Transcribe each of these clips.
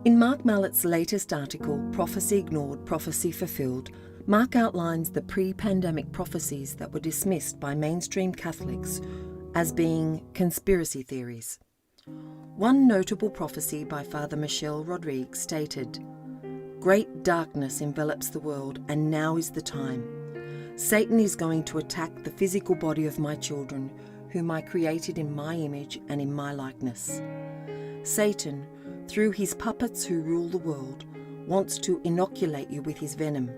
In Mark Mallett's latest article, Prophecy Ignored, Prophecy Fulfilled, Mark outlines the pre-pandemic prophecies that were dismissed by mainstream Catholics as being conspiracy theories. One notable prophecy by Father Michel Rodriguez stated, "Great darkness envelops the world, and now is the time. Satan is going to attack the physical body of my children, whom I created in my image and in my likeness. Satan, through his puppets who rule the world, wants to inoculate you with his venom.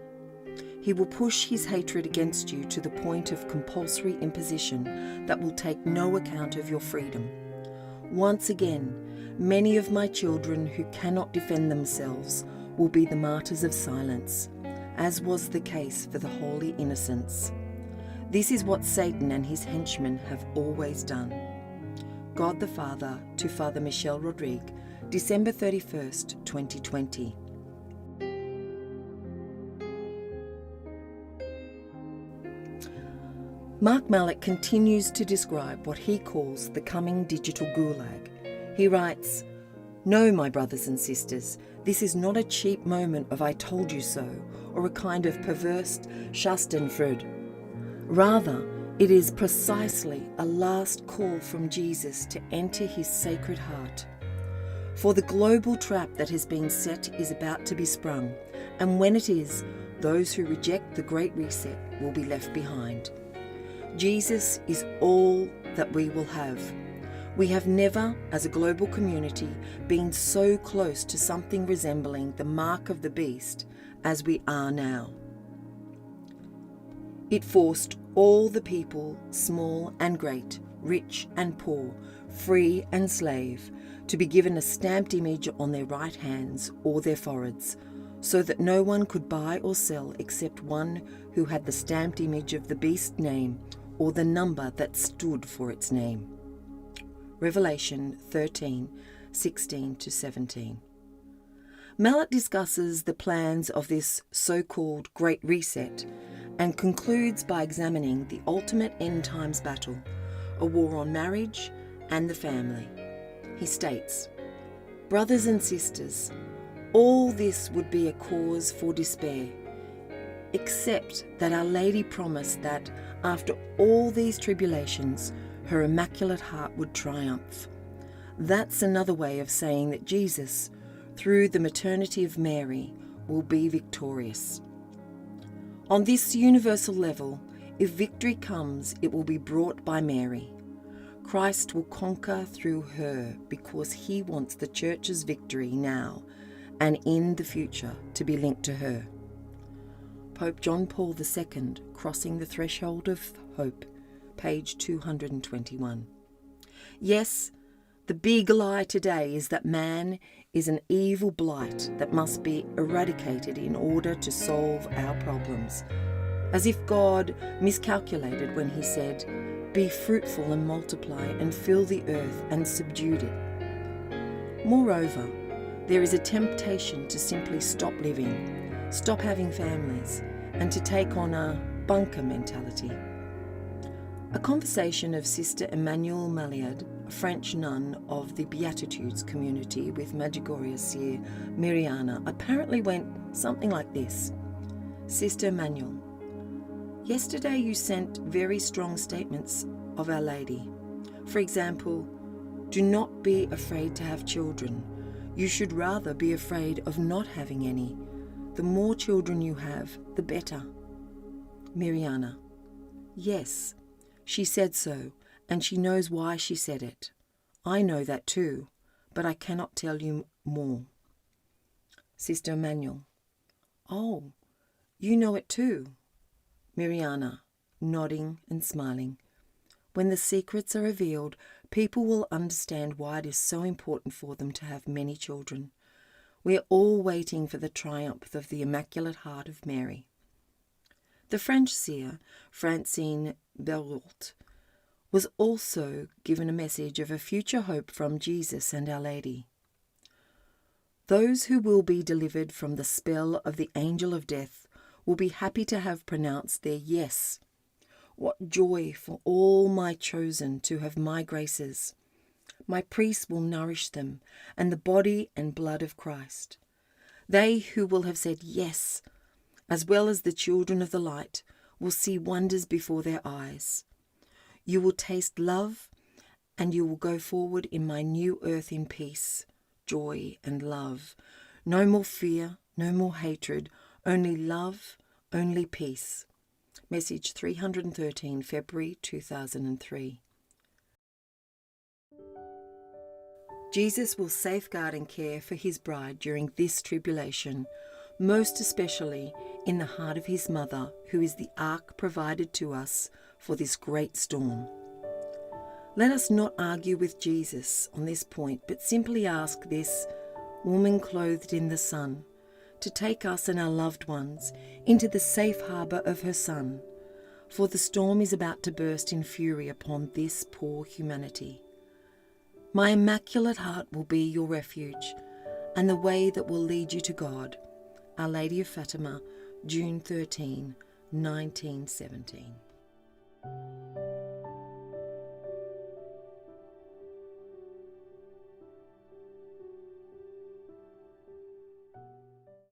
He will push his hatred against you to the point of compulsory imposition that will take no account of your freedom. Once again, many of my children who cannot defend themselves will be the martyrs of silence, as was the case for the holy innocents. This is what Satan and his henchmen have always done." God the Father to Father Michel Rodriguez, December 31st, 2020. Mark Mallett continues to describe what he calls the coming digital gulag. He writes, "No, my brothers and sisters, this is not a cheap moment of I told you so, or a kind of perverse Schadenfreude. Rather, it is precisely a last call from Jesus to enter his sacred heart. For the global trap that has been set is about to be sprung, and when it is, those who reject the Great Reset will be left behind. Jesus is all that we will have. We have never, as a global community, been so close to something resembling the mark of the beast as we are now. It forced all the people, small and great, rich and poor, free and slave, to be given a stamped image on their right hands or their foreheads, so that no one could buy or sell except one who had the stamped image of the beast name or the number that stood for its name." Revelation 13:16-17. Mallett discusses the plans of this so-called Great Reset and concludes by examining the ultimate end times battle, a war on marriage and the family. He states, "Brothers and sisters, all this would be a cause for despair, except that Our Lady promised that after all these tribulations, her Immaculate Heart would triumph. That's another way of saying that Jesus, through the maternity of Mary, will be victorious. On this universal level, if victory comes, it will be brought by Mary. Christ will conquer through her because he wants the Church's victory now and in the future to be linked to her." Pope John Paul II, Crossing the Threshold of Hope, page 221. Yes, the big lie today is that man is an evil blight that must be eradicated in order to solve our problems, as if God miscalculated when he said, "Be fruitful and multiply and fill the earth and subdue it." Moreover, there is a temptation to simply stop living, stop having families, and to take on a bunker mentality. A conversation of Sister Emmanuelle Mallett, a French nun of the Beatitudes community with Medjugorje seer Miriana, apparently went something like this. "Sister Emmanuelle, yesterday you sent very strong statements of Our Lady. For example, do not be afraid to have children. You should rather be afraid of not having any. The more children you have, the better." Miriana, "Yes, she said so, and she knows why she said it. I know that too, but I cannot tell you more." Sister Emmanuelle, "Oh, you know it too." Miriana, nodding and smiling. "When the secrets are revealed, people will understand why it is so important for them to have many children. We are all waiting for the triumph of the Immaculate Heart of Mary." The French seer, Francine Berroult, was also given a message of a future hope from Jesus and Our Lady. "Those who will be delivered from the spell of the angel of death will be happy to have pronounced their yes. What joy for all my chosen to have my graces. My priests will nourish them, and the body and blood of Christ. They who will have said yes, as well as the children of the light, will see wonders before their eyes. You will taste love, and you will go forward in my new earth in peace, joy, and love. No more fear, no more hatred, only love, only peace. Message 313, February 2003. Jesus will safeguard and care for his bride during this tribulation, most especially in the heart of his mother, who is the ark provided to us for this great storm. Let us not argue with Jesus on this point, but simply ask this woman clothed in the sun to take us and our loved ones into the safe harbour of her Son, for the storm is about to burst in fury upon this poor humanity. My immaculate heart will be your refuge and the way that will lead you to God. Our Lady of Fatima, June 13, 1917.